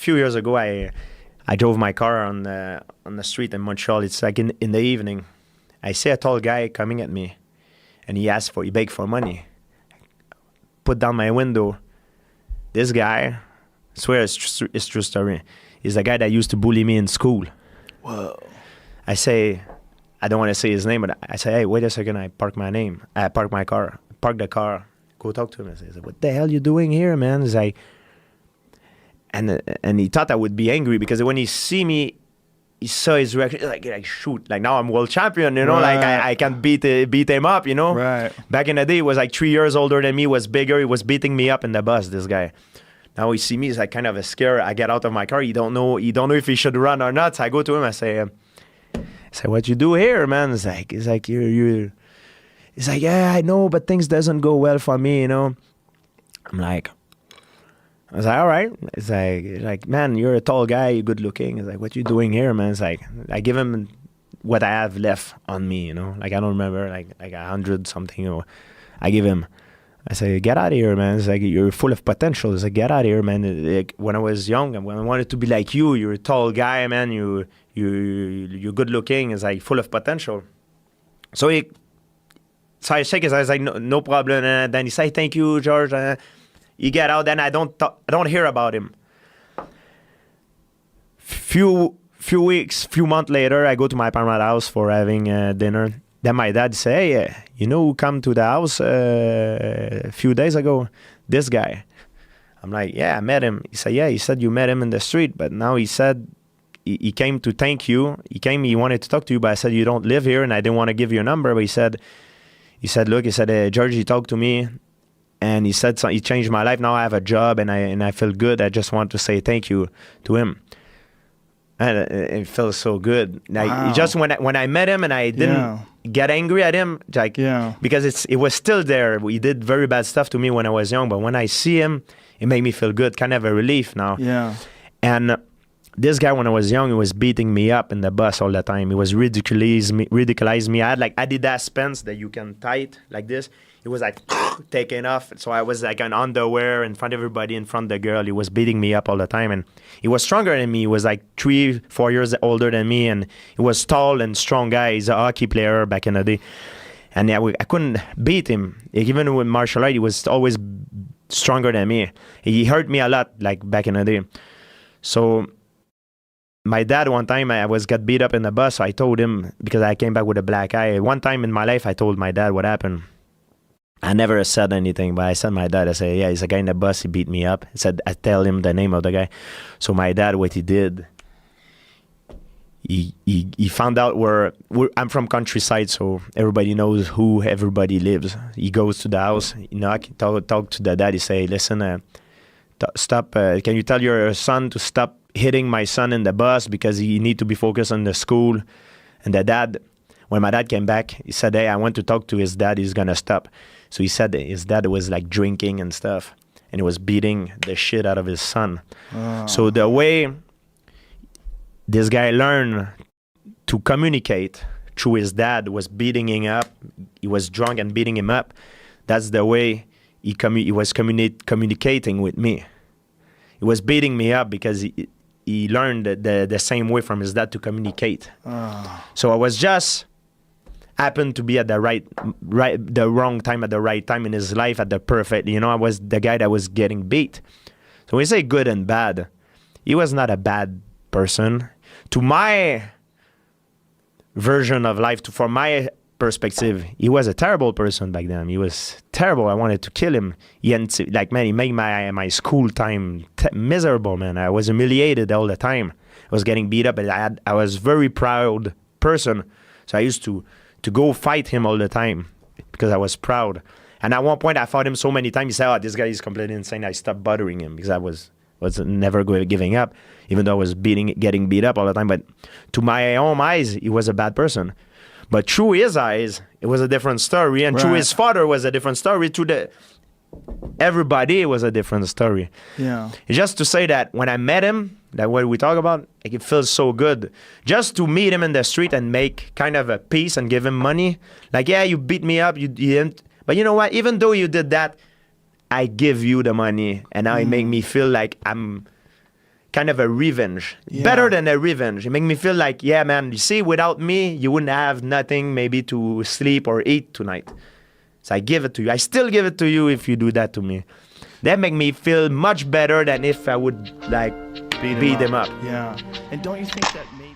few years ago, I drove my car on the street in Montreal. It's like in the evening. I see a tall guy coming at me, and he begged for money. Put down my window. This guy, I swear it's true story, is the guy that used to bully me in school. Whoa. I say, I don't want to say his name, but I say, hey, wait a second. I park my car. Park the car. Go talk to him. I say, what the hell you doing here, man? He's like, and he thought I would be angry because when he see me, he saw his reaction, like shoot, like now I'm world champion, you know, right. like I can beat him up, you know. Right. Back in the day, he was like 3 years older than me, was bigger, he was beating me up in the bus, this guy. Now he see me, he's like kind of a scare. I get out of my car, he don't know if he should run or not. So I go to him, I say, what you do here, man? He's like, he's like, yeah, I know, but things doesn't go well for me, you know. I was like, all right. It's like, man, you're a tall guy, you're good looking. It's like, what you doing here, man? It's like, I give him what I have left on me, you know? Like, I don't remember, like 100 something, you know? I give him, I say, get out of here, man. It's like, you're full of potential. It's like, get out of here, man. Like, when I was young, when I wanted to be like you, you're a tall guy, man. You're good looking. It's like, full of potential. So I shake his eyes, like, no problem. And then he say, thank you, George. He get out, then I don't hear about him. Few months later, I go to my parents' house for having dinner. Then my dad say, hey, you know who come to the house a few days ago? This guy. I'm like, yeah, I met him. He said, yeah, he said you met him in the street, but now he said he came to thank you. He wanted to talk to you, but I said you don't live here, and I didn't want to give you a number. But he said, look, George, he talked to me. And he said he changed my life. Now I have a job and I feel good. I just want to say thank you to him. And it feels so good. Like, wow. Just when I met him and I didn't get angry at him, like, because it was still there. He did very bad stuff to me when I was young, but when I see him, it made me feel good, kind of a relief now. Yeah. And this guy, when I was young, he was beating me up in the bus all the time. He was ridiculizing me. I had like Adidas pants that you can tight like this. He was like taking off. So I was like an underwear in front of everybody, in front of the girl. He was beating me up all the time. And he was stronger than me. He was like 3-4 years older than me. And he was tall and strong guy. He's a hockey player back in the day. And I couldn't beat him. Even with martial art, he was always stronger than me. He hurt me a lot, like back in the day. So my dad, one time, I got beat up in the bus. So I told him, because I came back with a black eye. One time in my life, I told my dad what happened. I never said anything, but I said my dad, I said, yeah, he's a guy in the bus, he beat me up. I tell him the name of the guy. So my dad, what he did, he found out I'm from countryside, so everybody knows who everybody lives. He goes to the house, talk to the dad, he say, listen, stop, can you tell your son to stop hitting my son in the bus because he need to be focused on the school? And the dad, when my dad came back, he said, hey, I want to talk to his dad, he's gonna stop. So he said his dad was like drinking and stuff, and he was beating the shit out of his son. Oh. So the way this guy learned to communicate through his dad was beating him up. He was drunk and beating him up. That's the way he was communicating with me. He was beating me up because he learned the same way from his dad to communicate. Oh. So I was just happened to be at the wrong time at the right time in his life at the perfect, I was the guy that was getting beat. So when we say good and bad, he was not a bad person. To my version of life, from my perspective, he was a terrible person back then. He was terrible. I wanted to kill him. He made my school time miserable, man. I was humiliated all the time. I was getting beat up, but I was very proud person. So I used to go fight him all the time because I was proud. And at one point, I fought him so many times. He said, oh, this guy is completely insane. I stopped bothering him because I was never giving up, even though I was getting beat up all the time. But to my own eyes, he was a bad person. But through his eyes, it was a different story. And through his father, was a different story. Everybody, it was a different story. Yeah. It's just to say that when I met him, that what we talk about, like, it feels so good. Just to meet him in the street and make kind of a peace and give him money. Like, yeah, you beat me up, you didn't. But you know what? Even though you did that, I give you the money. And now it make me feel like kind of a revenge. Better than a revenge. It make me feel like, yeah, man, you see, without me, you wouldn't have nothing maybe to sleep or eat tonight. So I give it to you. I still give it to you if you do that to me. That make me feel much better than if I would like beat them up. Yeah. And don't you think that maybe